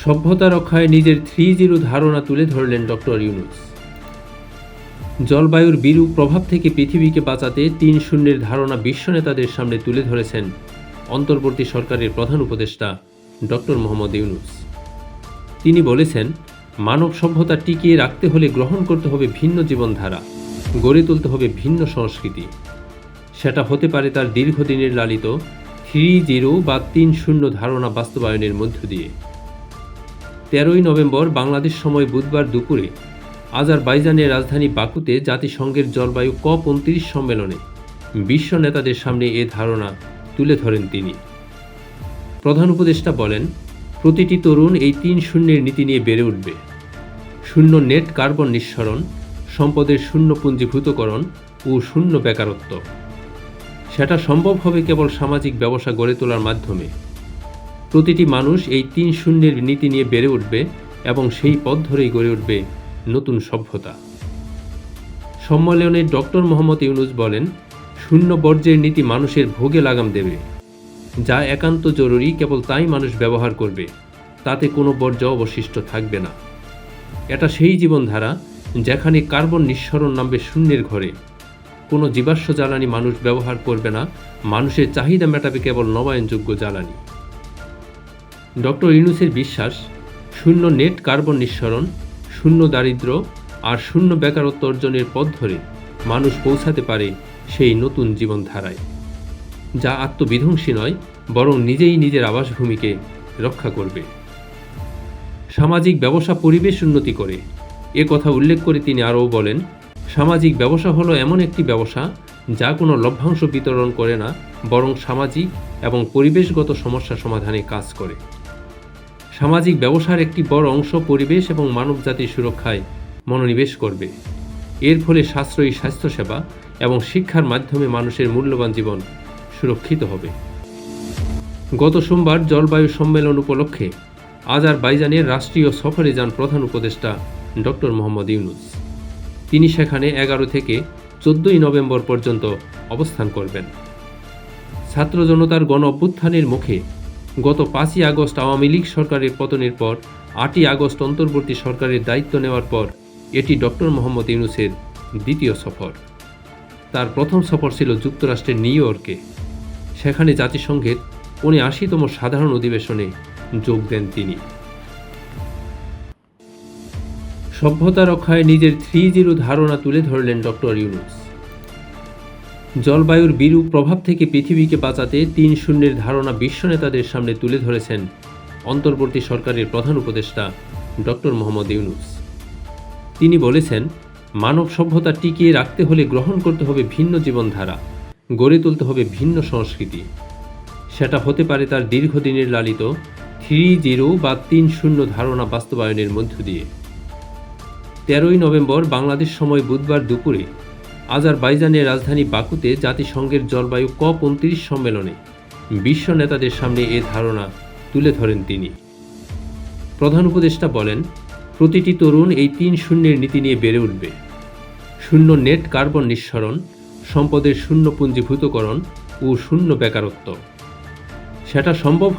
সভ্যতা রক্ষায় নিজের 3-0 ধারণা তুলে ধরলেন ডক্টর ইউনূস। জলবায়ুর বিরূপ প্রভাব থেকে পৃথিবীকে বাঁচাতে 3-0 ধারণা বিশ্ব নেতাদের সামনে তুলে ধরেছেন অন্তর্বর্তী সরকারের প্রধান উপদেষ্টা ডক্টর মোহাম্মদ ইউনূস। তিনি বলেছেন, মানব সভ্যতা টিকিয়ে রাখতে হলে গ্রহণ করতে হবে ভিন্ন জীবনধারা, গড়ে তুলতে হবে ভিন্ন সংস্কৃতি। সেটা হতে পারে তার দীর্ঘদিনের লালিত 3-0 বা 3-0 ধারণা বাস্তবায়নের মধ্য দিয়ে। 13ই নভেম্বর বাংলাদেশ সময় বুধবার দুপুরে আজারবাইজানের রাজধানী বাকুতে জাতিসংঘের জলবায়ু COP29 সম্মেলনে বিশ্ব নেতাদের সামনে এ ধারণা তুলে ধরেন তিনি। প্রধান উপদেষ্টা বলেন, প্রতিটি তরুণ এই 3-0 নীতি নিয়ে বেড়ে উঠবে। শূন্য নেট কার্বন নিঃসরণ, সম্পদের শূন্য পুঞ্জীভূতকরণ ও শূন্য বেকারত্ব। সেটা সম্ভব হবে কেবল সামাজিক ব্যবসা গড়ে তোলার মাধ্যমে। প্রতিটি মানুষ এই 3-0 নীতি নিয়ে বেড়ে উঠবে এবং সেই পথ ধরেই গড়ে উঠবে নতুন সভ্যতা। সম্মেলনে ডক্টর মোহাম্মদ ইউনূস বলেন, শূন্য বর্জ্যের নীতি মানুষের ভোগে লাগাম দেবে। যা একান্ত জরুরি কেবল তাই মানুষ ব্যবহার করবে, তাতে কোনো বর্জ্য অবশিষ্ট থাকবে না। এটা সেই জীবনধারা যেখানে কার্বন নিঃসরণ নামবে শূন্যের ঘরে। কোনো জীবাশ্ম জ্বালানি মানুষ ব্যবহার করবে না, মানুষের চাহিদা মেটাবে কেবল নবায়নযোগ্য জ্বালানি। ডক্টর ইউনূসের বিশ্বাস, শূন্য নেট কার্বন নিঃসরণ, শূন্য দারিদ্র্য আর শূন্য বেকারত্ব অর্জনের পথ ধরে মানুষ পৌঁছাতে পারে সেই নতুন জীবনধারায়, যা আত্মবিধ্বংসী নয় বরং নিজেই নিজের আবাসভূমিকে রক্ষা করবে। সামাজিক ব্যবসা পরিবেশ উন্নতি করে, এ কথা উল্লেখ করে তিনি আরও বলেন, সামাজিক ব্যবসা হলো এমন একটি ব্যবসা যা কোনো লভ্যাংশ বিতরণ করে না, বরং সামাজিক এবং পরিবেশগত সমস্যা সমাধানে কাজ করে। সামাজিক ব্যবসার একটি বড় অংশ পরিবেশ এবং মানবজাতির সুরক্ষায় মনোনিবেশ করবে। এর ফলে সাশ্রয়ী স্বাস্থ্যসেবা এবং শিক্ষার মাধ্যমে মানুষের মূল্যবান জীবন সুরক্ষিত হবে। গত সোমবার জলবায়ু সম্মেলন উপলক্ষে আজারবাইজানের রাষ্ট্রীয় সফরে যান প্রধান উপদেষ্টা ডক্টর মোহাম্মদ ইউনূস। তিনি সেখানে 11 থেকে 14ই নভেম্বর পর্যন্ত অবস্থান করবেন। ছাত্র জনতার গণ অভ্যুত্থানের মুখে গত 5ই আগস্ট আওয়ামী লীগ সরকারের পতনের পর 8ই আগস্ট অন্তর্বর্তী সরকারের দায়িত্ব নেওয়ার পর এটি ডক্টর মোহাম্মদ ইউনূসের দ্বিতীয় সফর। তার প্রথম সফর ছিল যুক্তরাষ্ট্রের নিউ ইয়র্কে। সেখানে জাতিসংঘের 79তম সাধারণ অধিবেশনে যোগ দেন তিনি। সভ্যতা রক্ষায় নিজের 3-0 ধারণা তুলে ধরলেন ডক্টর ইউনূস। জলবায়ুর বিরূপ প্রভাব থেকে পৃথিবীকে বাঁচাতে 3-0 ধারণা বিশ্ব নেতাদের সামনে তুলে ধরেছেন অন্তর্বর্তী সরকারের প্রধান উপদেষ্টা ডক্টর মোহাম্মদ ইউনূস। তিনি বলেছেন, মানব সভ্যতা টিকিয়ে রাখতে হলে গ্রহণ করতে হবে ভিন্ন জীবনধারা, গড়ে তুলতে হবে ভিন্ন সংস্কৃতি। সেটা হতে পারে তার দীর্ঘদিনের লালিত 3-0 বা 3-0 ধারণা বাস্তবায়নের মধ্য দিয়ে। 13ই নভেম্বর বাংলাদেশ সময় বুধবার দুপুরে আজারবাইজানের রাজধানী বাকুতে জাতিসংঘের জলবায়ু COP29 সম্মেলনে বিশ্ব নেতাদের সামনে এ ধারণা তুলে ধরেন তিনি। প্রধান উপদেষ্টা বলেন, প্রতিটি তরুণ এই 3-0 নীতি নিয়ে বেড়ে উঠবে। শূন্য নেট কার্বন নিঃসরণ, সম্পদের শূন্য পুঞ্জীভূতকরণ ও শূন্য বেকারত্ব। সেটা সম্ভব হবে